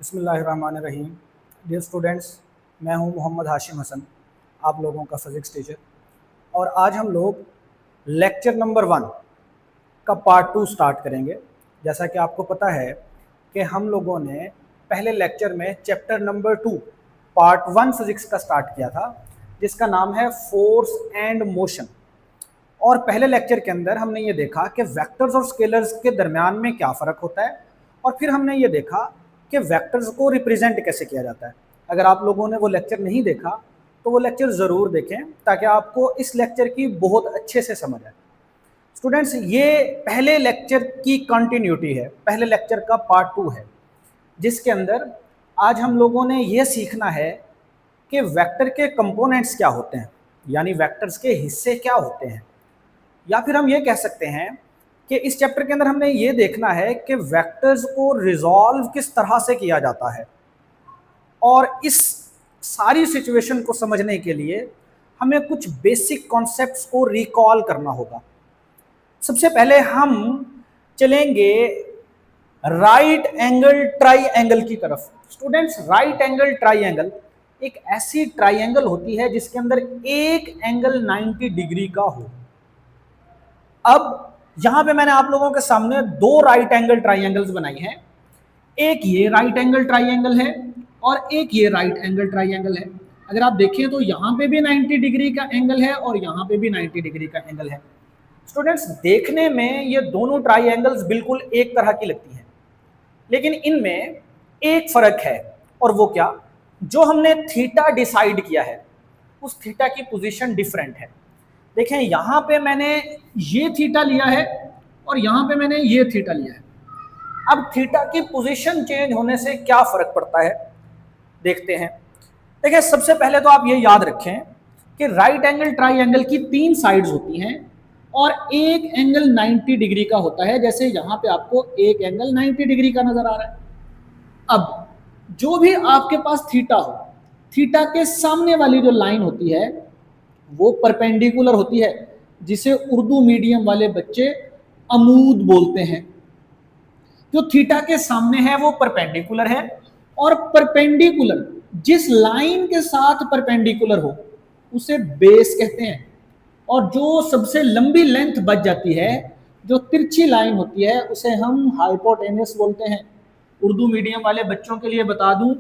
बिस्मिल्लाहिर्रहमानिर्रहीम। Dear students, मैं हूं मोहम्मद हाशिम हसन, आप लोगों का फ़िज़िक्स टीचर। और आज हम लोग लेक्चर नंबर 1 का पार्ट 2 स्टार्ट करेंगे। जैसा कि आपको पता है कि हम लोगों ने पहले लेक्चर में चैप्टर नंबर 2 पार्ट 1 फ़िज़िक्स का स्टार्ट किया था, जिसका नाम है फोर्स एंड मोशन। और पहले लेक्चर के अंदर हमने ये देखा कि वेक्टर्स और स्केलर्स के दरमियान में क्या फ़र्क होता है, और फिर हमने ये देखा कि वेक्टर्स को रिप्रेजेंट कैसे किया जाता है। अगर आप लोगों ने वो लेक्चर नहीं देखा तो वो लेक्चर ज़रूर देखें, ताकि आपको इस लेक्चर की बहुत अच्छे से समझ आए। स्टूडेंट्स, ये पहले लेक्चर की कंटिन्यूटी है, पहले लेक्चर का पार्ट 2 है, जिसके अंदर आज हम लोगों ने ये सीखना है कि वेक्टर के कंपोनेंट्स क्या होते हैं, यानी वेक्टर्स के हिस्से क्या होते हैं। या फिर हम ये कह सकते हैं कि इस चैप्टर के अंदर हमने ये देखना है कि वेक्टर्स को रिजॉल्व किस तरह से किया जाता है। और इस सारी सिचुएशन को समझने के लिए हमें कुछ बेसिक कॉन्सेप्ट्स को रिकॉल करना होगा। सबसे पहले हम चलेंगे राइट एंगल ट्राइएंगल की तरफ। स्टूडेंट्स, राइट एंगल ट्राइएंगल एक ऐसी ट्राइएंगल होती है जिसके अंदर एक एंगल 90 डिग्री का हो। अब यहां पे मैंने आप लोगों के सामने दो राइट एंगल ट्राइएंगल्स बनाई हैं। एक ये राइट एंगल ट्राइएंगल है और एक ये राइट एंगल ट्राइएंगल है। अगर आप देखें तो यहां पे भी 90 डिग्री का एंगल है और यहां पे भी 90 डिग्री का एंगल है। स्टूडेंट्स, देखने में ये दोनों ट्राइएंगल्स बिल्कुल एक तरह की लगती हैं, लेकिन इनमें एक फर्क है। और वो क्या? जो हमने थीटा डिसाइड किया है, उस थीटा की पोजीशन डिफरेंट है। देखें, यहां पे मैंने ये थीटा लिया है और यहां पे मैंने ये थीटा लिया है। अब थीटा की पोजीशन चेंज होने से क्या फर्क पड़ता है, देखते हैं। देखिए, सबसे पहले तो आप ये याद रखें कि राइट एंगल ट्राइएंगल की 3 साइड्स होती हैं और एक एंगल 90 डिग्री का होता है। जैसे यहां पे आपको एक एंगल 90 डिग्री का नजर आ रहा है। अब जो भी आपके पास थीटा हो, थीटा के सामने वाली जो लाइन होती है वो परपेंडिकुलर होती है, जिसे उर्दू मीडियम वाले बच्चे अमूद बोलते हैं। जो थीटा के सामने है वो परपेंडिकुलर है, और परपेंडिकुलर जिस लाइन के साथ परपेंडिकुलर हो उसे बेस कहते हैं। और जो सबसे लंबी लेंथ बच जाती है, जो तिरछी लाइन होती है, उसे हम हाइपोटेनस बोलते हैं। उर्दू मीडियम वाले बच्चों के लिए बता दूं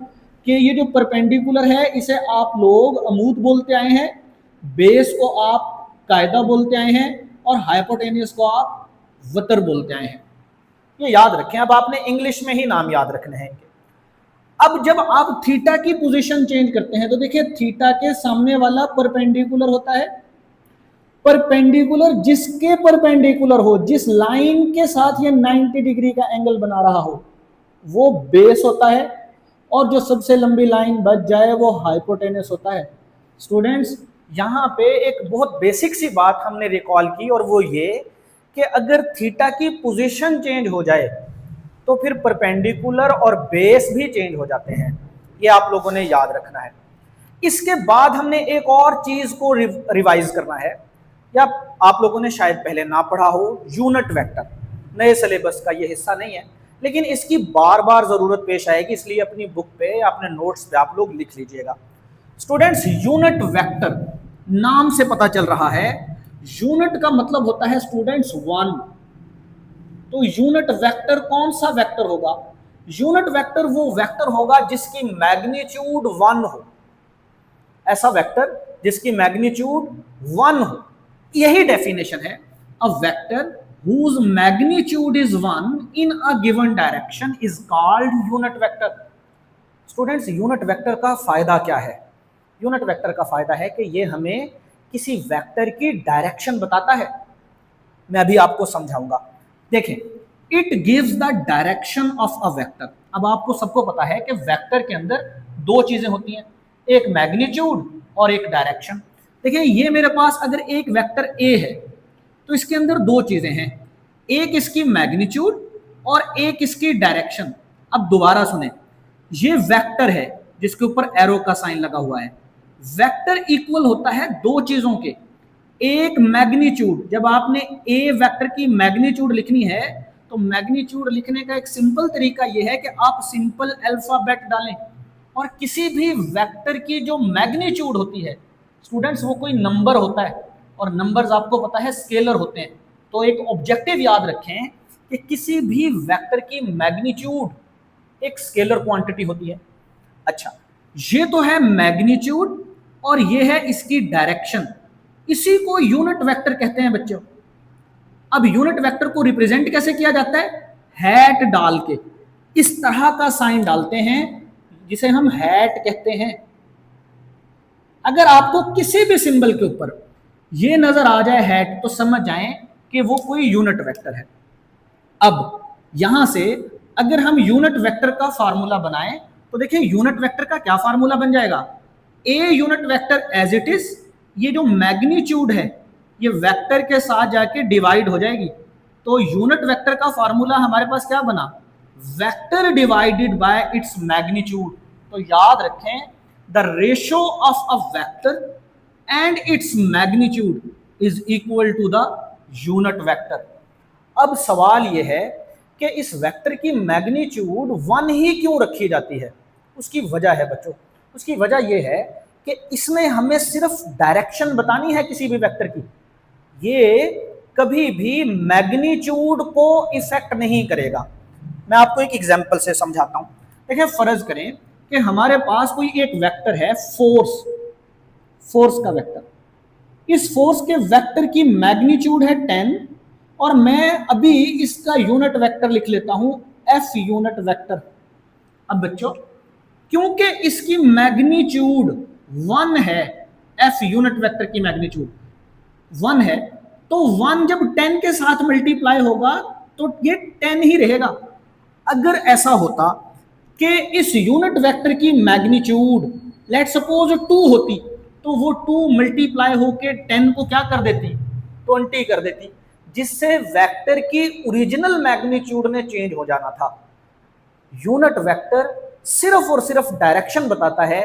कि ये जो परपेंडिकुलर है इसे आप लोग अमूद बोलते आए हैं, बेस को आप कायदा बोलते आए हैं, और हाइपोटेनस को आप वतर बोलते आए हैं। ये याद रखें। अब आपने इंग्लिश में ही नाम याद रखने हैं। अब जब आप थीटा की पोजीशन चेंज करते हैं तो देखिए, थीटा के सामने वाला परपेंडिकुलर होता है। परपेंडिकुलर जिसके परपेंडिकुलर हो, जिस लाइन के साथ ये 90 डिग्री का एंगल बना रहा हो, वो बेस होता है। और जो सबसे लंबी लाइन बच जाए वो हाइपोटेनस होता है। स्टूडेंट्स, यहां पे एक बहुत बेसिक सी बात हमने रिकॉल की, और वो ये कि अगर थीटा की पोजीशन चेंज हो जाए तो फिर परपेंडिकुलर और बेस भी चेंज हो जाते हैं। ये आप लोगों ने याद रखना है। इसके बाद हमने एक और चीज को रिवाइज करना है, या आप लोगों ने शायद पहले ना पढ़ा हो, यूनिट वेक्टर। नए सिलेबस का ये हिस्सा नहीं है, लेकिन इसकी बार बार जरूरत पेश आएगी, इसलिए अपनी बुक पे, अपने नोट्स पे आप लोग लिख लीजिएगा। स्टूडेंट्स, यूनिट वेक्टर नाम से पता चल रहा है, यूनिट का मतलब होता है स्टूडेंट्स 1। तो यूनिट वेक्टर कौन सा वेक्टर होगा? यूनिट वेक्टर वो वेक्टर होगा जिसकी मैग्नीट्यूड 1 हो। ऐसा वेक्टर जिसकी मैग्नीट्यूड 1 हो। यही डेफिनेशन है। A vector whose magnitude is 1 in a given direction is called unit vector. Students, unit vector का फायदा क्या है? यूनिट वेक्टर का फायदा है कि ये हमें किसी वेक्टर की डायरेक्शन बताता है। मैं अभी आपको समझाऊंगा। देखें, it gives the direction of a vector. अब आपको सबको पता है कि वेक्टर के अंदर दो चीजें होती हैं, एक मैग्नीट्यूड और एक डायरेक्शन। देखिए, ये मेरे पास अगर एक वेक्टर ए है तो इसके अंदर दो चीजें हैं, एक इसकी मैग्नीट्यूड और एक इसकी डायरेक्शन। अब दोबारा सुने, ये वेक्टर है जिसके ऊपर एरो का साइन लगा हुआ है। वेक्टर इक्वल होता है दो चीजों के, एक मैग्नीट्यूड। जब आपने ए वेक्टर की मैग्नीट्यूड लिखनी है तो मैग्नीट्यूड लिखने का एक सिंपल तरीका यह है कि आप सिंपल अल्फाबेट डालें और किसी भी वेक्टर की जो मैग्नीट्यूड होती है स्टूडेंट्स वो कोई नंबर होता है और नंबर्स आपको पता है स्केलर होते हैं। तो एक ऑब्जेक्टिव याद रखें कि किसी भी वेक्टर की मैग्नीट्यूड एक स्केलर क्वांटिटी होती है। अच्छा, ये तो है मैग्नीट्यूड और ये है इसकी डायरेक्शन, इसी को यूनिट वेक्टर कहते हैं बच्चों। अब यूनिट वेक्टर को रिप्रेजेंट कैसे किया जाता है? हैट डाल के, इस तरह का साइन डालते हैं जिसे हम हैट कहते हैं। अगर आपको किसी भी सिंबल के ऊपर ये नजर आ जाए हैट तो समझ जाएं कि वो कोई यूनिट वेक्टर है। अब यहां से अगर हम यूनिट वेक्टर का फार्मूला बनाएं तो देखिए यूनिट वेक्टर का क्या फार्मूला बन जाएगा? A unit vector as it is, ये जो मैग्नीट्यूड है ये वेक्टर के साथ जाके डिवाइड हो जाएगी। तो यूनिट वेक्टर का फार्मूला हमारे पास क्या बना? Vector divided by its magnitude. तो याद रखें the ratio of a vector and its magnitude is equal to the unit vector. अब सवाल यह है कि इस वेक्टर की मैग्नीट्यूड 1 ही क्यों रखी जाती है? उसकी वजह है बच्चों, उसकी वजह यह है कि इसमें हमें सिर्फ डायरेक्शन बतानी है किसी भी वेक्टर की, ये कभी भी मैग्नीट्यूड को इफेक्ट नहीं करेगा। मैं आपको एक एग्जांपल से समझाता हूं। देखिए फर्ज करें कि हमारे पास कोई एक वेक्टर है फोर्स का वेक्टर। इस फोर्स के वेक्टर की मैग्नीट्यूड है 10 और मैं अभी इसका यूनिट वेक्टर लिख लेता हूं एफ यूनिट वेक्टर। अब बच्चों क्योंकि इसकी मैग्नीट्यूड 1 है, एफ यूनिट वेक्टर की मैग्नीट्यूड 1 है, तो 1 जब 10 के साथ मल्टीप्लाई होगा तो ये 10 ही रहेगा। अगर ऐसा होता कि इस यूनिट वेक्टर की मैग्नीट्यूड लेट सपोज 2 होती तो वो 2 मल्टीप्लाई होके 10 को क्या कर देती? 20 कर देती, जिससे वेक्टर की ओरिजिनल मैग्नीट्यूड ने चेंज हो जाना था। यूनिट वेक्टर सिर्फ और सिर्फ डायरेक्शन बताता है,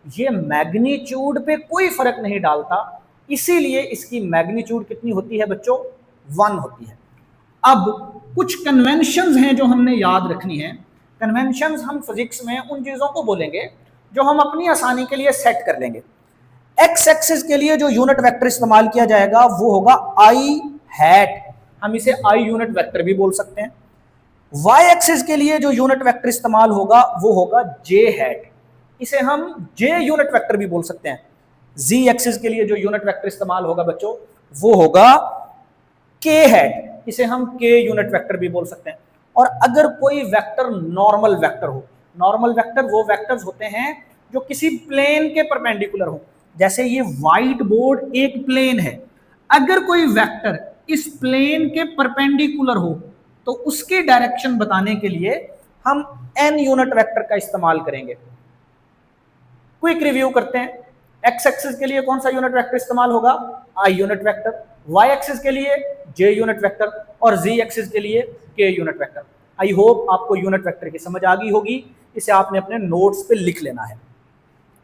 ये मैग्नीट्यूड पे कोई फर्क नहीं डालता, इसीलिए इसकी मैग्नीट्यूड कितनी होती है बच्चों? 1 होती है। अब कुछ कन्वेंशंस हैं जो हमने याद रखनी है। कन्वेंशंस हम फिजिक्स में उन चीजों को बोलेंगे जो हम अपनी आसानी के लिए सेट कर लेंगे। एक्स एक्सिस के लिए जो यूनिट वेक्टर इस्तेमाल किया जाएगा वो होगा आई हैट, हम इसे आई यूनिट वेक्टर भी बोल सकते हैं। वाई एक्सिस के लिए जो यूनिट वेक्टर इस्तेमाल होगा वो होगा जे हैट, इसे हम जे यूनिट वेक्टर भी बोल सकते हैं। जी एक्सिस के लिए जो यूनिट वेक्टर इस्तेमाल होगा बच्चों वो होगा के हैट, इसे हम के यूनिट वेक्टर भी बोल सकते हैं। और अगर कोई वेक्टर नॉर्मल वेक्टर हो, नॉर्मल वेक्टर वो वेक्टर्स होते हैं जो किसी प्लेन के परपेंडिकुलर हो, जैसे ये व्हाइट बोर्ड एक प्लेन है, अगर कोई वेक्टर इस प्लेन के परपेंडिकुलर हो तो उसकी डायरेक्शन बताने के लिए हम एन यूनिट वेक्टर का इस्तेमाल करेंगे। क्विक रिव्यू करते हैं। एक्स एक्सिस के लिए कौन सा यूनिट वेक्टर इस्तेमाल होगा? I unit vector. Y axis के लिए जे यूनिट वेक्टर और जी एक्सिस के लिए के यूनिट वेक्टर। आई होप आपको यूनिट वेक्टर की समझ आ गई होगी, इसे आपने अपने नोट्स पे लिख लेना है।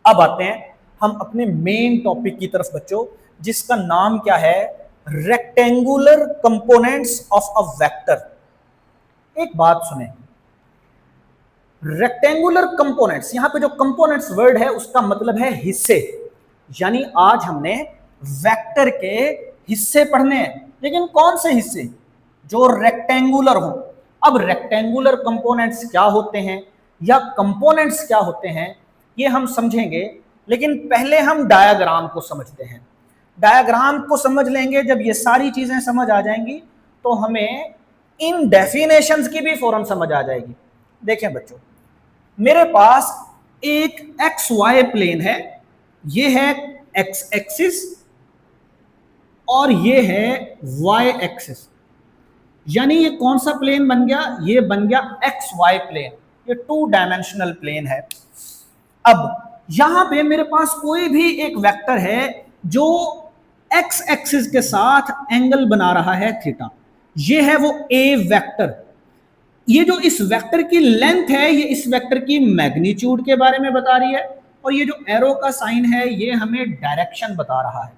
अब आते हैं हम अपने मेन टॉपिक की तरफ बच्चों, जिसका नाम क्या है? Rectangular components of a vector. एक बात सुने, रेक्टेंगुलर कंपोनेंट्स, यहां पे जो कंपोनेंट्स वर्ड है उसका मतलब है हिस्से, यानी आज हमने वेक्टर के हिस्से पढ़ने हैं, लेकिन कौन से हिस्से? जो रेक्टेंगुलर हो। अब रेक्टेंगुलर कंपोनेंट्स क्या होते हैं या कंपोनेंट्स क्या होते हैं ये हम समझेंगे, लेकिन पहले हम डायग्राम को समझते हैं। डायग्राम को समझ लेंगे, जब ये सारी चीजें समझ आ जाएंगी तो हमें इन डेफिनेशंस की भी फौरन समझ आ जाएगी। देखें बच्चों, मेरे पास एक एक्स वाई प्लेन है, ये है एक्स एक्सिस और ये है वाई एक्सिस, यानी ये कौन सा प्लेन बन गया? ये बन गया एक्स वाई प्लेन, ये 2 डायमेंशनल प्लेन है। अब यहां पे मेरे पास कोई भी एक वेक्टर है जो एक्स एक्सिस के साथ एंगल बना रहा है थीटा, ये है वो ए वेक्टर। ये जो इस वेक्टर की लेंथ है ये इस वेक्टर की मैग्नीट्यूड के बारे में बता रही है, और ये जो एरो का साइन है ये हमें डायरेक्शन बता रहा है।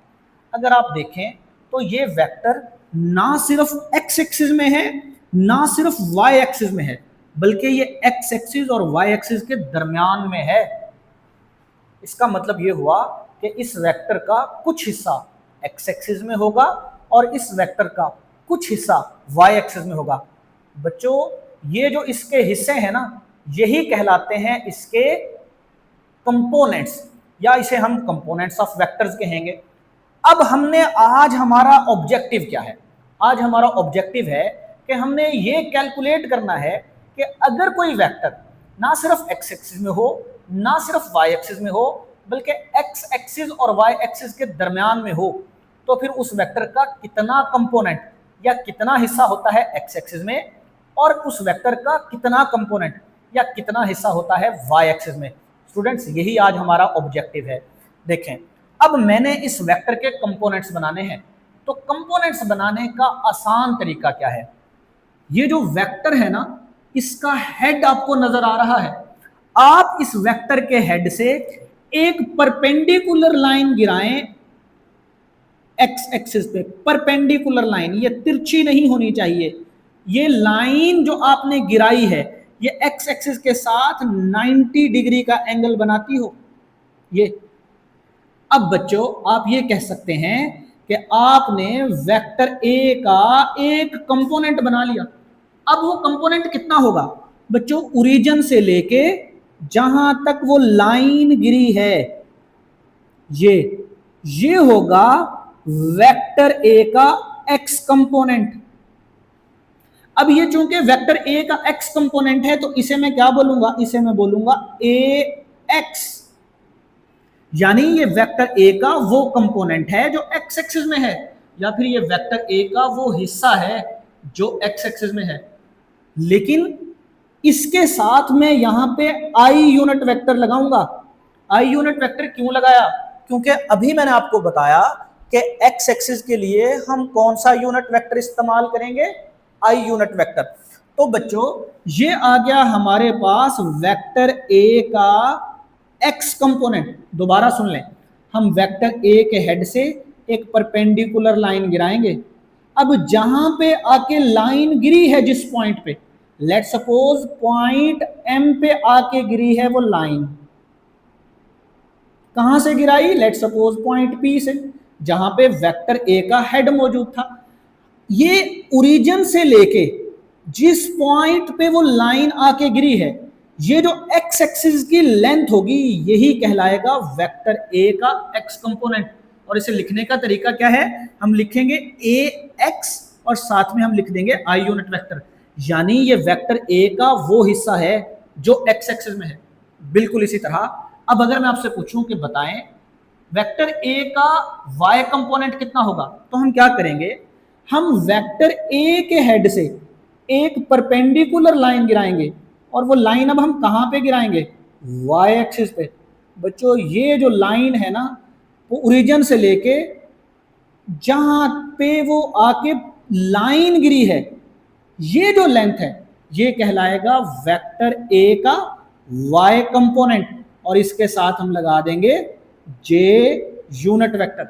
अगर आप देखें तो ये वेक्टर ना सिर्फ एक्स एक्सिस में है ना सिर्फ वाई एक्सिस में है बल्कि ये एक्स एक्सिस और वाई एक्सिस के दरमियान में है। इसका मतलब ये हुआ कि इस वेक्टर का कुछ हिस्सा एक्स एक्सिस में होगा और इस वेक्टर का कुछ हिस्सा वाई एक्सिस में होगा। बच्चों ये जो इसके हिस्से हैं ना, यही कहलाते हैं इसके कंपोनेंट्स, या इसे हम कंपोनेंट्स ऑफ वेक्टर्स कहेंगे। अब हमने आज हमारा ऑब्जेक्टिव क्या है? आज हमारा ऑब्जेक्टिव है कि हमने ये कैलकुलेट करना है कि अगर कोई वेक्टर ना सिर्फ एक्स एक्सिस में हो, ना सिर्फ वाई एक्सिस में हो, बल्कि एक्स एक्सिस और वाई एक्सिस के दरमियान में हो, तो फिर उस वेक्टर का कितना कंपोनेंट या कितना हिस्सा होता है एक्स एक्सिस में, और उस वेक्टर का कितना कंपोनेंट या कितना हिस्सा होता है वाई एक्सिस में। स्टूडेंट्स यही आज हमारा ऑब्जेक्टिव है। देखें, अब मैंने इस वेक्टर के कंपोनेंट्स बनाने हैं, तो कंपोनेंट्स बनाने का आसान तरीका क्या है? ये जो वेक्टर है ना, इसका हेड आपको नजर आ रहा है। आप इस वेक्टर के हेड से एक परपेंडिकुलर लाइन गिराएं एक्स एक्सिस पे, परपेंडिकुलर लाइन, ये तिरछी नहीं होनी चाहिए। ये लाइन जो आपने गिराई है ये एक्स एक्सिस के साथ 90 डिग्री का एंगल बनाती हो ये। अब बच्चों आप ये कह सकते हैं कि आपने वेक्टर ए का एक कंपोनेंट बना लिया। अब वो कंपोनेंट कितना होगा बच्चों? ओरिजिन से लेके जहां तक वो लाइन गिरी है ये होगा वेक्टर ए का एक्स कंपोनेंट। अब ये चूंकि वेक्टर ए का एक्स कंपोनेंट है तो इसे मैं क्या बोलूंगा? इसे मैं बोलूंगा ए एक्स, यानी ये वेक्टर ए का वो कंपोनेंट है जो एक्स एक्सिस में है, या फिर ये वेक्टर ए का वो हिस्सा है जो एक्स एक्सिस में है। लेकिन इसके साथ मैं यहां पे आई यूनिट वेक्टर लगाऊंगा। आई यूनिट वेक्टर क्यों लगाया? क्योंकि अभी मैंने आपको बताया कि एक्स एक्सिस के लिए हम कौन सा यूनिट वेक्टर इस्तेमाल करेंगे? आई यूनिट वेक्टर। तो बच्चों ये आ गया हमारे पास वेक्टर ए का एक्स कंपोनेंट। दोबारा सुन लें, हम वेक्टर ए के हेड से एक परपेंडिकुलर लाइन गिराएंगे। अब जहां पे आके लाइन गिरी है, जिस पॉइंट पे, लेट सपोज पॉइंट एम पे आके गिरी है वो लाइन, कहां से गिराई? लेट सपोज पॉइंट पी से, जहां पे वेक्टर ए का हेड मौजूद था। ये ओरिजिन से लेके जिस पॉइंट पे वो लाइन आके गिरी है, ये जो एक्स एक्सिस की लेंथ होगी यही कहलाएगा वेक्टर ए का एक्स कंपोनेंट। और इसे लिखने का तरीका क्या है? हम लिखेंगे ए एक्स और साथ में हम लिख देंगे आई यूनिट वेक्टर, यानी ये वेक्टर ए का वो हिस्सा है जो एक्स एक्सिस में है। बिल्कुल इसी तरह अब अगर मैं आपसे पूछूं कि बताएं वेक्टर ए का वाई कंपोनेंट कितना होगा, तो हम क्या करेंगे? हम वेक्टर ए के हेड से एक परपेंडिकुलर लाइन गिराएंगे, और वो लाइन अब हम कहां पे गिराएंगे? वाई एक्सिस पे। बच्चों ये जो लाइन है ना, वो ओरिजिन से लेके जहां पे वो आके लाइन गिरी है, ये जो लेंथ है ये कहलाएगा वेक्टर ए का वाई कंपोनेंट, और इसके साथ हम लगा देंगे जे यूनिट वेक्टर।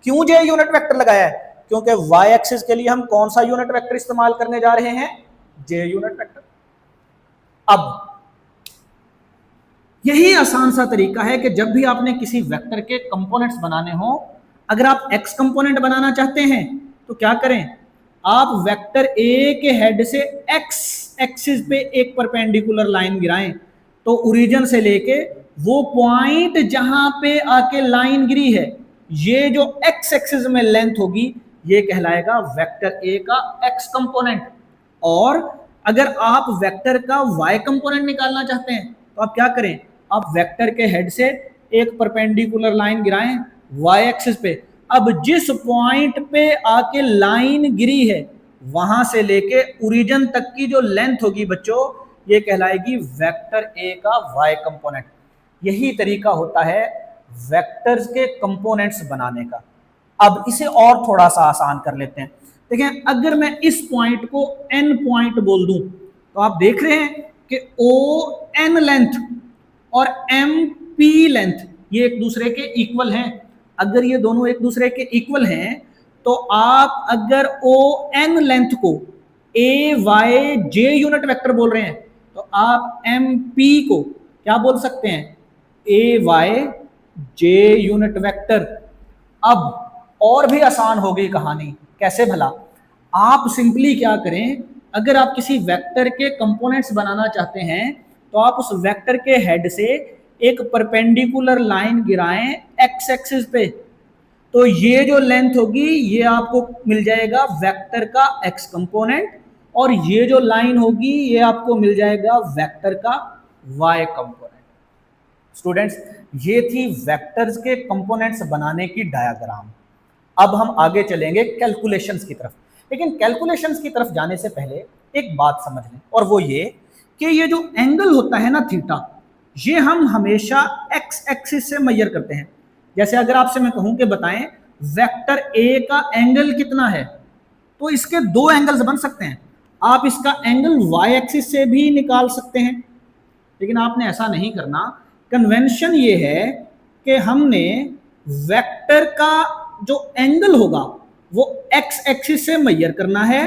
क्यों जे यूनिट वेक्टर लगाया है? क्योंकि वाई एक्सिस के लिए हम कौन सा यूनिट वेक्टर इस्तेमाल करने जा रहे हैं? जे यूनिट वेक्टर। अब यही आसान सा तरीका है कि जब भी आपने किसी वेक्टर के कंपोनेंट्स बनाने हो, अगर आप एक्स कंपोनेंट बनाना चाहते हैं तो क्या करें? आप वेक्टर ए के हेड से एक्स एक्सिस पे एक परपेंडिकुलर लाइन गिराएं, तो ओरिजिन से लेके वो पॉइंट जहां पे आके लाइन गिरी है, ये जो एक्स एक्सिस में लेंथ होगी ये कहलाएगा वेक्टर ए का एक्स कंपोनेंट। और अगर आप वेक्टर का वाई कंपोनेंट निकालना चाहते हैं तो आप क्या करें? आप वेक्टर के हेड से एक परपेंडिकुलर लाइन गिराएं वाई एक्सिस पे। अब जिस पॉइंट पे आके लाइन गिरी है वहां से लेके ओरिजिन तक की जो लेंथ होगी बच्चों, ये कहलाएगी वेक्टर ए का वाई कंपोनेंट। यही तरीका होता है वेक्टर्स के कंपोनेंट्स बनाने का। अब इसे और थोड़ा सा आसान कर लेते हैं। देखें, अगर मैं इस पॉइंट को एन पॉइंट बोल दूं, तो आप देख रहे हैं कि ओ एन लेंथ और एम पी लेंथ ये एक दूसरे के इक्वल हैं। अगर ये दोनों एक दूसरे के इक्वल हैं तो आप अगर ओ एन लेंथ को ए वाई जे यूनिट वेक्टर बोल रहे हैं, तो आप एम पी को क्या बोल सकते हैं, ए वाई जे यूनिट वेक्टर। अब और भी आसान हो गई कहानी, कैसे भला, आप सिंपली क्या करें, अगर आप किसी वेक्टर के कंपोनेंट्स बनाना चाहते हैं तो आप उस वेक्टर के हेड से एक परपेंडिकुलर लाइन गिराएं एक्स एक्सिस पे, तो ये जो लेंथ होगी ये आपको मिल जाएगा वेक्टर का एक्स कंपोनेंट, और ये जो लाइन होगी ये आपको मिल जाएगा वेक्टर का वाई कंपोनेंट। स्टूडेंट्स, ये थी वेक्टर्स के कंपोनेंट्स बनाने की डायग्राम। अब हम आगे चलेंगे कैलकुलेशंस की तरफ, लेकिन कैलकुलेशंस की तरफ जाने से पहले एक बात समझ लें, और वो ये कि ये जो एंगल होता है ना थीटा, ये हम हमेशा एक्स एक्सिस से मेजर करते हैं। जैसे अगर आपसे मैं कहूं कि बताएं वेक्टर ए का एंगल कितना है, तो इसके दो एंगल्स बन सकते हैं। आप इसका एंगल वाई एक्सिस से भी निकाल सकते हैं, लेकिन आपने ऐसा नहीं करना। कन्वेंशन ये है कि हमने वेक्टर का जो एंगल होगा वो एक्स एक्सिस से मेजर करना है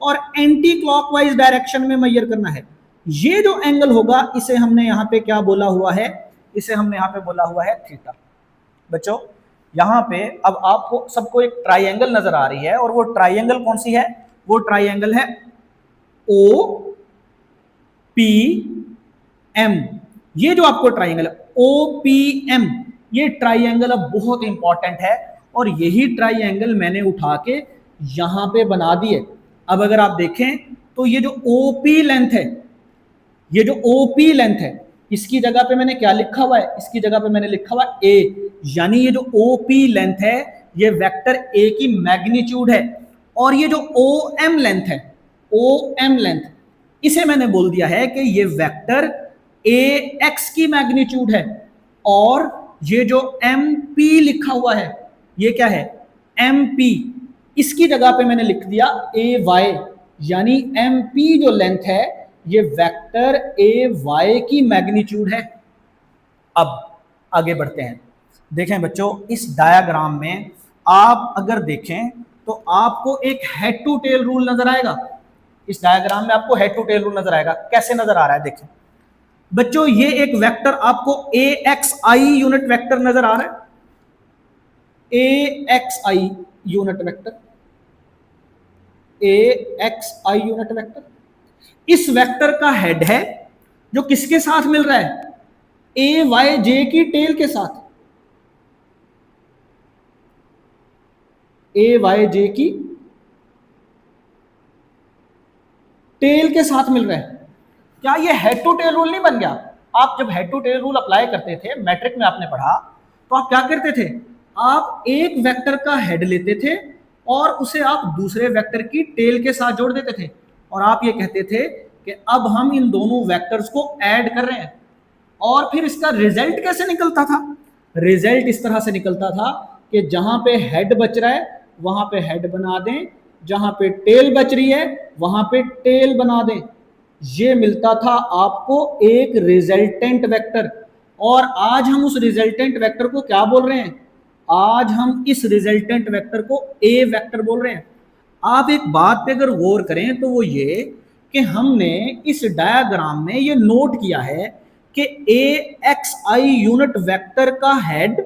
और एंटी क्लॉकवाइज डायरेक्शन में मेजर करना है। ये जो एंगल होगा इसे हमने यहां पे क्या बोला हुआ है, इसे हमने यहां पे बोला हुआ है थीटा। बच्चों, यहां पे अब आपको सबको एक ट्राइंगल नजर आ रही है, और वो ट्राइंगल कौन सी है, वो ट्राइंगल है ओ पी एम। ये जो आपको ट्राइंगल है ओ पी एम, ये ट्राइंगल अब बहुत इंपॉर्टेंट है, और यही ट्राइंगल मैंने उठा के यहां पे बना दिए। अब अगर आप देखें तो ये जो ओपी लेंथ है, ये जो ओपी लेंथ है, इसकी जगह पे मैंने क्या लिखा हुआ है, इसकी जगह पे मैंने लिखा हुआ है ए, यानी ये जो ओपी लेंथ है ये वेक्टर ए की मैग्नीट्यूड है, और ये जो ओ एम लेंथ है, ओ एम लेंथ, इसे मैंने बोल दिया है कि ये वेक्टर ए एक्स की मैग्नीट्यूड है, और ये जो एम पी लिखा हुआ है ये क्या है, एम पी, इसकी जगह पे मैंने लिख दिया ए वाई, यानी एम पी जो लेंथ है ये वेक्टर ए वाई की मैग्नीट्यूड है। अब आगे बढ़ते हैं। देखें बच्चों, इस डायग्राम में आप अगर देखें तो आपको एक हेड टू टेल रूल नजर आएगा। इस डायग्राम में आपको हेड टू टेल रूल नजर आएगा। कैसे नजर आ रहा है, देखें बच्चों, ये एक वेक्टर आपको a x i unit vector नजर आ रहा है, a x i unit vector, a x i unit vector. इस वेक्टर का हेड है जो किसके साथ मिल रहा है, ए वाई जे की टेल के साथ, ए वाई जे की टेल के साथ मिल रहा है। क्या ये हेड टू टेल रूल नहीं बन गया? आप जब head to tail rule apply करते थे, मैट्रिक में आपने पढ़ा, तो आप क्या करते थे, आप एक वेक्टर का हेड लेते थे और उसे आप दूसरे वेक्टर की टेल के साथ जोड़ देते थे, और आप ये कहते थे कि अब हम इन दोनों वेक्टर्स को ऐड कर रहे हैं। और फिर इसका रिजल्ट कैसे निकलता था? रिजल्ट इस तरह से निकलता था कि जहां पे हेड बच रहा है वहां पे हेड बना दें, जहां पे टेल बच रही है वहां पे टेल बना दें। ये मिलता था आपको एक रिजल्टेंट वेक्टर। और आज हम उस रिजल्टेंट वेक्टर को क्या बोल रहे हैं? आज हम इस रिजल्टेंट वेक्टर को ए वेक्टर बोल रहे हैं। आप एक बात पे अगर गौर करें तो वो ये कि हमने इस डायग्राम में ये नोट किया है कि ए एक्स आई यूनिट वेक्टर का हेड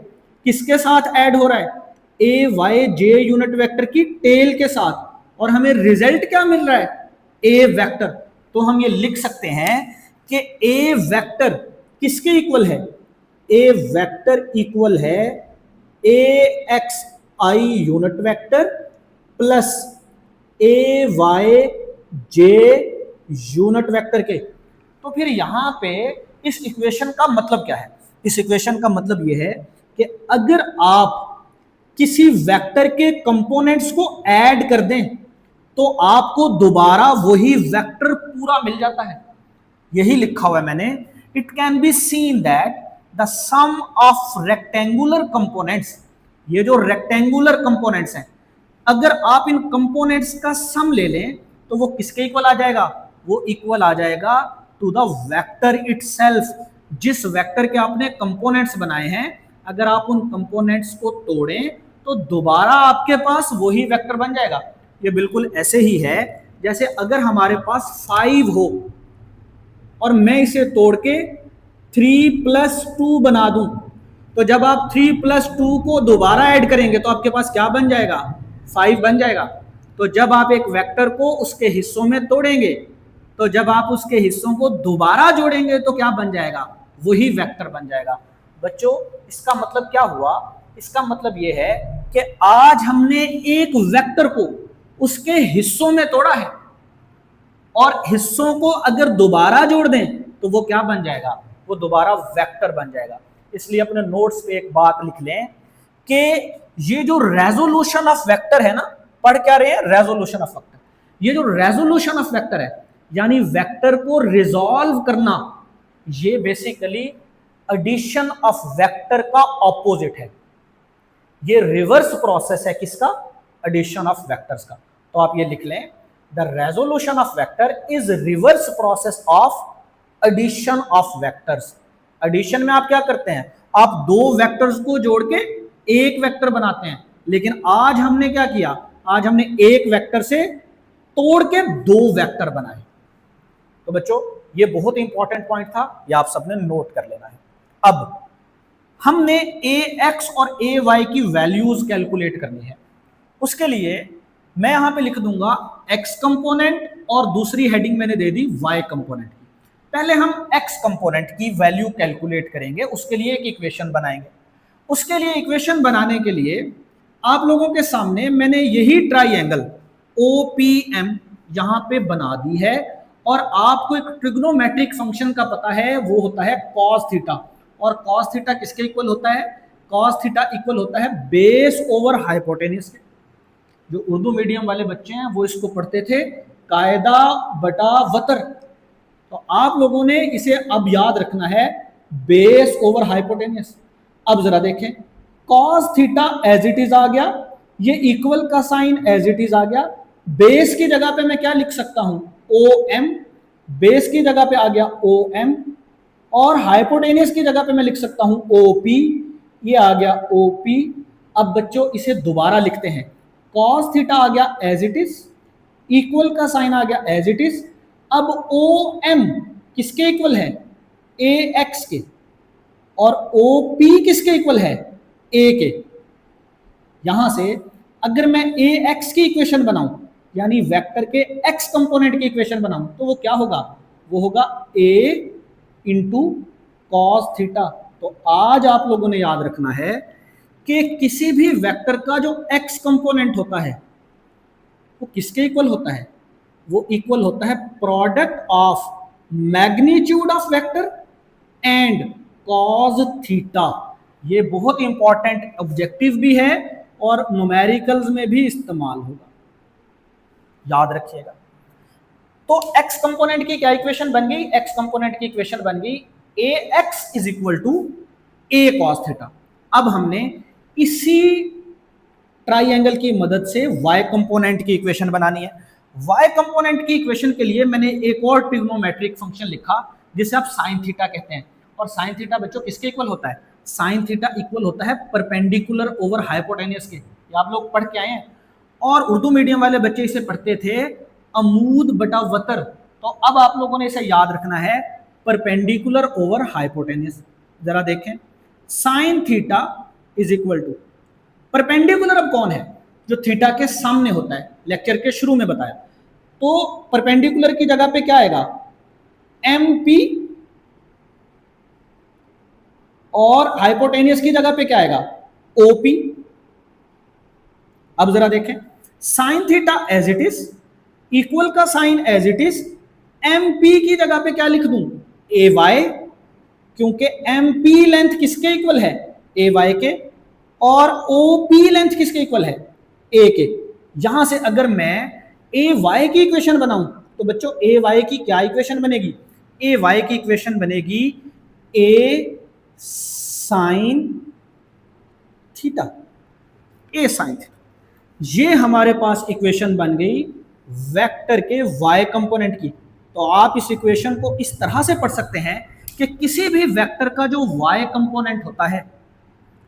किसके साथ ऐड हो रहा है? ए वाई जे यूनिट वेक्टर की टेल के साथ, और हमें रिजल्ट क्या मिल रहा है? ए वेक्टर। तो हम ये लिख सकते हैं कि ए वेक्टर किसके इक्वल है? ए वेक्टर इक्वल है a x i unit vector plus a y j unit vector के। तो फिर यहां पे इस इक्वेशन का मतलब क्या है? इस इक्वेशन का मतलब यह है कि अगर आप किसी वेक्टर के कंपोनेंट्स को ऐड कर दें तो आपको दोबारा वही वेक्टर पूरा मिल जाता है। यही लिखा हुआ है मैंने, it can be seen that the sum of rectangular components, ये जो रेक्टेंगुलर कंपोनेंट्स हैं, अगर आप इन कंपोनेंट्स का सम ले लें तो वो किसके इक्वल आ जाएगा? वो इक्वल आ जाएगा टू द वेक्टर इटसेल्फ। जिस वेक्टर के आपने कंपोनेंट्स बनाए हैं, अगर आप उन कंपोनेंट्स को तोड़ें तो दोबारा आपके पास वही वेक्टर बन जाएगा। ये बिल्कुल ऐसे ही है जैसे अगर हमारे पास 5 हो और मैं इसे तोड़ के 3+2 बना दूं, तो जब आप 3+2 को दोबारा ऐड करेंगे तो आपके पास क्या बन जाएगा, 5 बन जाएगा। तो जब आप एक वेक्टर को उसके हिस्सों में तोड़ेंगे, तो जब आप उसके हिस्सों को दोबारा जोड़ेंगे तो क्या बन जाएगा, वही वेक्टर बन जाएगा। बच्चों इसका मतलब क्या हुआ, इसका मतलब यह है कि आज हमने एक वेक्टर को उसके हिस्सों में तोड़ा है और हिस्सों को अगर दोबारा जोड़ दें तो वो क्या बन जाएगा, वो दोबारा वेक्टर बन जाएगा। इसलिए अपने नोट्स पे एक बात लिख लें कि ये जो रेजोल्यूशन ऑफ वेक्टर है ना, पढ़ क्या रहे हैं, रेजोल्यूशन ऑफ वेक्टर। ये जो रेजोल्यूशन ऑफ वेक्टर है यानी वेक्टर को रिजॉल्व करना, ये बेसिकली एडिशन ऑफ वेक्टर का ऑपोजिट है। ये रिवर्स प्रोसेस है किसका, एडिशन ऑफ वेक्टर्स का। तो आप ये लिख लें, the resolution of vector is reverse process of addition of vectors. Addition में आप क्या करते हैं, आप दो वेक्टर्स को जोड़ के एक वेक्टर बनाते हैं, लेकिन आज हमने क्या किया, आज हमने एक वेक्टर से तोड़ के दो वेक्टर बनाए। तो बच्चों ये बहुत इंपॉर्टेंट पॉइंट था, ये आप सबने नोट कर लेना है। अब हमने ax और ay की वैल्यूज कैलकुलेट करनी है। उसके लिए मैं यहां पे लिख दूंगा x कंपोनेंट और दूसरी हेडिंग मैंने दे दी y कंपोनेंट की। पहले हम x कंपोनेंट की वैल्यू कैलकुलेट करेंगे, उसके लिए एक इक्वेशन बनाएंगे। उसके लिए इक्वेशन बनाने के लिए आप लोगों के सामने मैंने यही ट्राइएंगल OPM यहां पे बना दी है, और आपको एक ट्रिग्नोमेट्रिक फंक्शन का पता है, वो होता है cos थीटा। और cos थीटा किसके इक्वल होता है, cos थीटा इक्वल होता है बेस ओवर हाइपोटेन्यूज के। जो उर्दू मीडियम वाले बच्चे हैं वो इसको पढ़ते थे कायदा बटा वतर, तो आप लोगों ने इसे अब याद रखना है बेस ओवर हाइपोटेन्यूज। अब जरा देखें, cos theta as it is आ गया, ये इक्वल का साइन एज इट इज आ गया, बेस की जगह पे मैं क्या लिख सकता हूं, OM, बेस की जगह पे आ गया OM, और हाइपोटेनियस की जगह पे मैं लिख सकता हूं OP, ये आ गया OP। अब बच्चों इसे दोबारा लिखते हैं, cos थीटा आ गया एज इट इज, इक्वल का साइन आ गया एज इट इज। अब OM किसके इक्वल है, AX के, और OP किसके इक्वल है, A के। यहां से अगर मैं AX की इक्वेशन बनाऊं यानी वेक्टर के x कंपोनेंट की इक्वेशन बनाऊं तो वो क्या होगा, वो होगा A इंटू कॉस थीटा। तो आज आप लोगों ने याद रखना है कि किसी भी वेक्टर का जो x कंपोनेंट होता है वो किसके इक्वल होता है, वो इक्वल होता है product of magnitude of vector and cos theta. ये बहुत इंपॉर्टेंट ऑब्जेक्टिव भी है और न्यूमेरिकल्स में भी इस्तेमाल होगा, याद रखिएगा। तो x कंपोनेंट की क्या इक्वेशन बन गई, x कंपोनेंट की इक्वेशन बन गई ax is equal to a cos theta. अब हमने इसी ट्राइएंगल की मदद से y कंपोनेंट की इक्वेशन बनानी है। y कंपोनेंट की इक्वेशन के लिए मैंने एक और ट्रिग्नोमेट्रिक फंक्शन लिखा जिसे आप साइन थीटा कहते हैं। और साइन थीटा बच्चों किसके इक्वल होता है, साइन थीटा इक्वल होता है परपेंडिकुलर ओवर हाइपोटेन्यूज के। ये आप लोग पढ़ के आए हैं, और उर्दू मीडियम वाले बच्चे इसे पढ़ते थे अमूद बटा वतर। तो अब आप लोगों ने इसे याद रखना है परपेंडिकुलर ओवर हाइपोटेन्यूज। जरा देखें, sine theta is equal to perpendicular, अब कौन है, जो थीटा के सामने होता है, लेक्चर के शुरू में बताया। तो परपेंडिकुलर की जगह पे क्या आएगा, MP, और हाइपोटेनियस की जगह पे क्या आएगा, OP। अब जरा देखें, sine theta as it is, equal का sine as it is, MP की जगह पे क्या लिख दूं, AY, क्योंकि MP लेंथ किसके इक्वल है, AY के, और OP लेंथ किसके इक्वल है, A के। यहां से अगर मैं AY की इक्वेशन बनाऊं तो बच्चों AY की क्या इक्वेशन बनेगी, AY की इक्वेशन बनेगी A sine theta, A sine theta. ये हमारे पास इक्वेशन बन गई वेक्टर के y कंपोनेंट की। तो आप इस इक्वेशन को इस तरह से पढ़ सकते हैं कि किसी भी वेक्टर का जो y कंपोनेंट होता है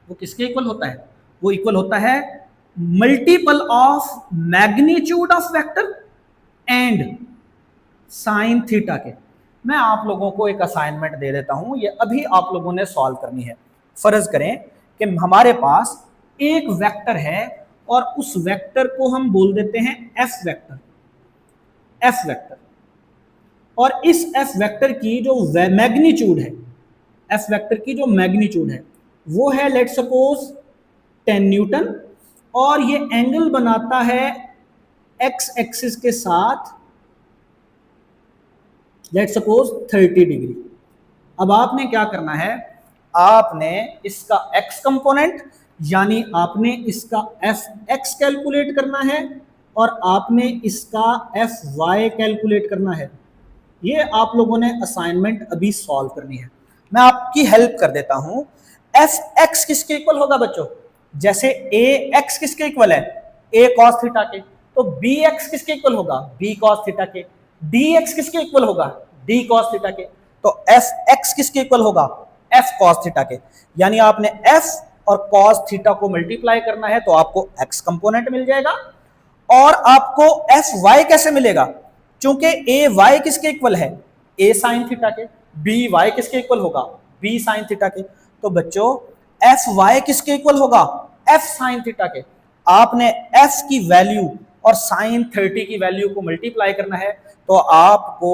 वो किसके इक्वल होता है, वो इक्वल होता है multiple of magnitude of vector and sine theta के। मैं आप लोगों को एक असाइनमेंट दे देता हूं, ये अभी आप लोगों ने सॉल्व करनी है। फर्ज करें कि हमारे पास एक वेक्टर है और उस वेक्टर को हम बोल देते हैं एफ वेक्टर, एफ वेक्टर। और इस एफ वेक्टर की जो मैग्नीट्यूड है, एफ वेक्टर की जो मैग्नीट्यूड है वो है लेट सपोज 10 न्यूटन, और ये एंगल बनाता है एक्स एक्सिस के साथ लेट सपोज 30 डिग्री। अब आपने क्या करना है, आपने इसका x कंपोनेंट यानी आपने इसका एफ एक्स कैलकुलेट करना है और आपने इसका एफ वाई कैलकुलेट करना है। ये आप लोगों ने असाइनमेंट अभी सॉल्व करनी है। मैं आपकी हेल्प कर देता हूं। एफ एक्स किसके इक्वल होगा बच्चों? जैसे ए एक्स किसके इक्वल है? ए कॉस थीटा के। तो बी एक्स किसके इक्वल होगा? बी कॉस थीटा के। डी एक्स किसके इक्वल होगा? डी कॉस थीटा के। तो एफ एक्स किसके इक्वल होगा? एफ कॉस थीटा के। यानी आपने एफ और कॉस थीटा को मल्टीप्लाई करना है तो आपको एक्स कंपोनेंट मिल जाएगा। और आपको एफ वाई कैसे मिलेगा? क्योंकि ए वाई किसके इक्वल है? ए साइन थीटा के। बी वाई किसके इक्वल होगा? बी साइन थीटा के। तो बच्चों एफ वाई किसके इक्वल होगा? एफ साइन थीटा के। आपने एफ की वैल्यू और साइन 30 की वैल्यू को मल्टीप्लाई करना है तो आपको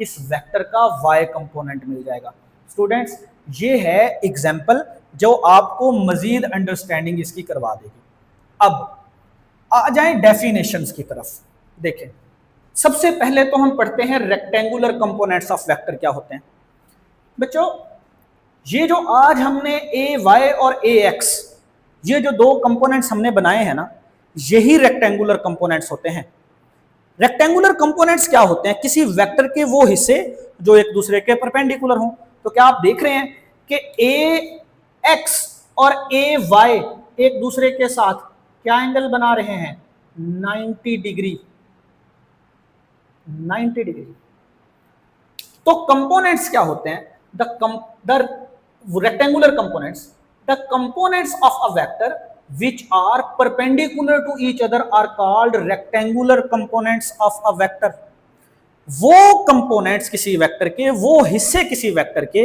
इस वेक्टर का वाई कंपोनेंट मिल जाएगा। स्टूडेंट्स ये है एग्जाम्पल जो आपको मजीद अंडरस्टैंडिंग इसकी करवा देगी। अब आ जाएं डेफिनेशंस की तरफ। देखें, सबसे पहले तो हम पढ़ते हैं रेक्टेंगुलर कंपोनेंट्स ऑफ वेक्टर क्या होते हैं। बच्चों ये जो आज हमने ए वाई और ए एक्स ये जो दो कंपोनेंट्स हमने बनाए हैं ना, यही रेक्टेंगुलर कंपोनेंट्स होते हैं। रेक्टेंगुलर कंपोनेंट्स क्या होते हैं? किसी वेक्टर के वो हिस्से जो एक दूसरे के परपेंडिकुलर हों। तो क्या आप देख रहे हैं कि ए एक्स और ए वाई एक दूसरे के साथ क्या एंगल बना रहे हैं? 90 डिग्री। 90 डिग्री। तो कंपोनेंट्स क्या होते हैं? The rectangular components, the components of a vector which are perpendicular to each other are called rectangular components of a vector। वो कंपोनेंट्स किसी वेक्टर के, वो हिस्से किसी वेक्टर के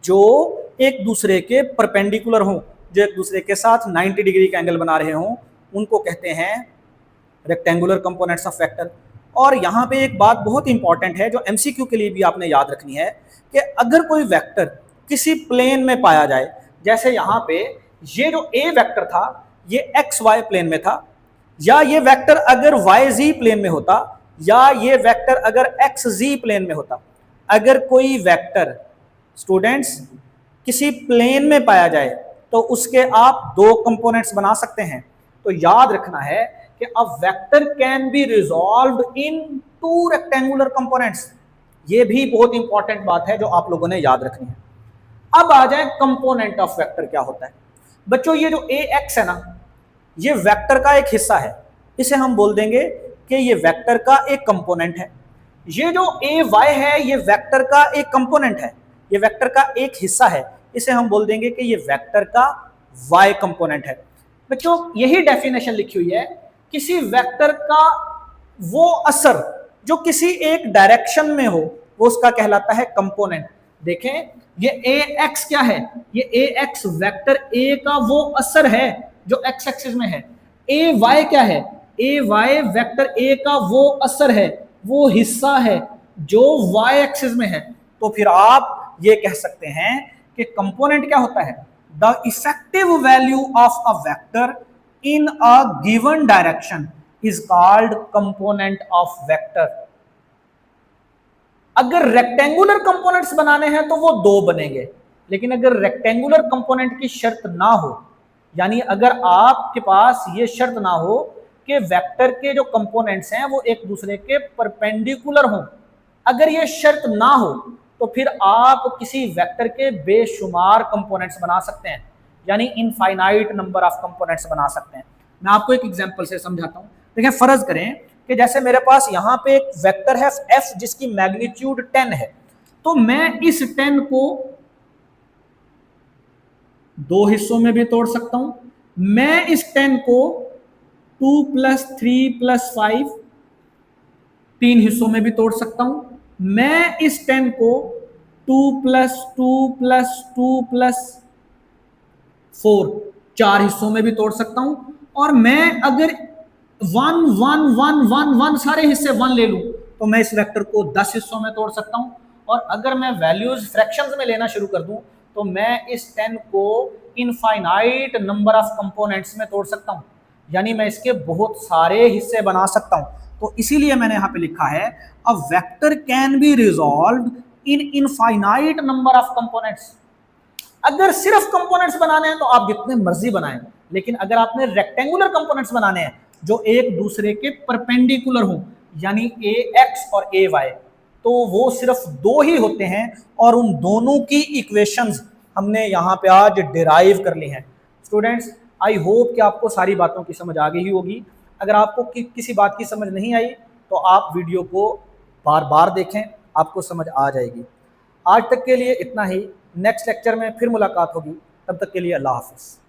जो एक दूसरे के परपेंडिकुलर हों, जो एक दूसरे के साथ 90 डिग्री का एंगल बना रहे हों, उनको कहते हैं रेक्टेंगुलर कंपोनेंट्स ऑफ वेक्टर। और यहाँ पे एक बात बहुत इंपॉर्टेंट है जो एमसीक्यू के लिए भी आपने याद रखनी है कि अगर कोई वेक्टर किसी प्लेन में पाया जाए, जैसे यहाँ पे ये जो ए वेक्टर था ये एक्स वाई प्लेन में था, या ये वेक्टर अगर वाई जी प्लेन में होता, या ये वेक्टर अगर एक्स जी प्लेन में होता। अगर कोई वेक्टर स्टूडेंट्स किसी प्लेन में पाया जाए तो उसके आप दो कंपोनेंट्स बना सकते हैं। तो याद रखना है कि a vector can be resolved in two rectangular components. ये भी बहुत इंपॉर्टेंट बात है जो आप लोगों ने याद रखनी है। अब आ जाए कंपोनेंट ऑफ वेक्टर क्या होता है। बच्चों ये जो ए एक्स है ना, ये वेक्टर का एक हिस्सा है, इसे हम बोल देंगे कि ये वेक्टर का एक कंपोनेंट है। ये जो ए वाई है ये वेक्टर का एक कंपोनेंट है, ये वेक्टर का एक हिस्सा है, इसे हम बोल देंगे कि ये वेक्टर का वाई कंपोनेंट है। बच्चों यही डेफिनेशन लिखी हुई है, किसी वेक्टर का वो असर जो किसी एक डायरेक्शन में हो वो उसका कहलाता है कंपोनेंट। देखें ये ए एक्स क्या है? ये ए एक्स वेक्टर ए का वो असर है जो एक्स एक्सिस में है। ए वाई क्या है? ए वाई वेक्टर ए का वो असर है, वो हिस्सा है जो वाई एक्सिस में है। तो फिर आप ये कह सकते हैं कि कंपोनेंट क्या होता है? The effective value of a vector in a given direction is called component of vector. अगर रेक्टेंगुलर कंपोनेंट्स बनाने हैं तो वो दो बनेंगे, लेकिन अगर रेक्टेंगुलर कंपोनेंट की शर्त ना हो, यानी अगर आपके पास ये शर्त ना हो कि वेक्टर के जो कंपोनेंट्स हैं वो एक दूसरे के परपेंडिकुलर हों, अगर ये शर्त ना हो तो फिर आप किसी वेक्टर के बेशुमार कंपोनेंट्स बना सकते हैं, यानी इनफाइनाइट नंबर ऑफ कंपोनेंट्स बना सकते हैं। मैं आपको एक एग्जांपल से समझाता हूं। देखिए फर्ज करें कि जैसे मेरे पास यहां पे एक वेक्टर है f जिसकी मैग्नीट्यूड 10 है, तो मैं इस 10 को दो हिस्सों में भी तोड़ सकता हूं। मैं इस 10 को 2 + 3 + 5 3 हिस्सों में भी तोड़ सकता हूं। मैं इस 10 को 2 + 2 + 2 + 4 4 हिस्सों में भी तोड़ सकता हूं। और मैं अगर 1 1 1 1 1 सारे हिस्से 1 ले लूं तो मैं इस वेक्टर को 10 हिस्सों में तोड़ सकता हूं। और अगर मैं वैल्यूज फ्रैक्शंस में लेना शुरू कर दूं तो मैं इस 10 को इनफाइनाइट नंबर ऑफ कंपोनेंट्स में तोड़ सकता हूं, यानी मैं इसके बहुत सारे हिस्से बना सकता हूं। तो इसीलिए मैंने यहां पे लिखा है a vector can be resolved in infinite number of components. अगर सिर्फ कंपोनेंट्स बनाने हैं तो आप जितने मर्जी बनाएं, लेकिन अगर आपने रेक्टेंगुलर कंपोनेंट्स बनाने हैं जो एक दूसरे के परपेंडिकुलर हों, यानी ए एक्स और ए वाई, तो वो सिर्फ 2 ही होते हैं और उन दोनों की इक्वेशंस हमने यहाँ पे आज डिराइव कर ली हैं। स्टूडेंट्स, आई होप कि आपको सारी बातों की समझ आ गई होगी। अगर आपको किसी बात की समझ नहीं आई तो आप वीडियो को बार बार देखें, आपको समझ आ जाएगी। आज तक के लिए इतना ही। नेक्स्ट लेक्चर में फिर मुलाकात होगी, तब तक के लिए अल्लाह हाफिज़।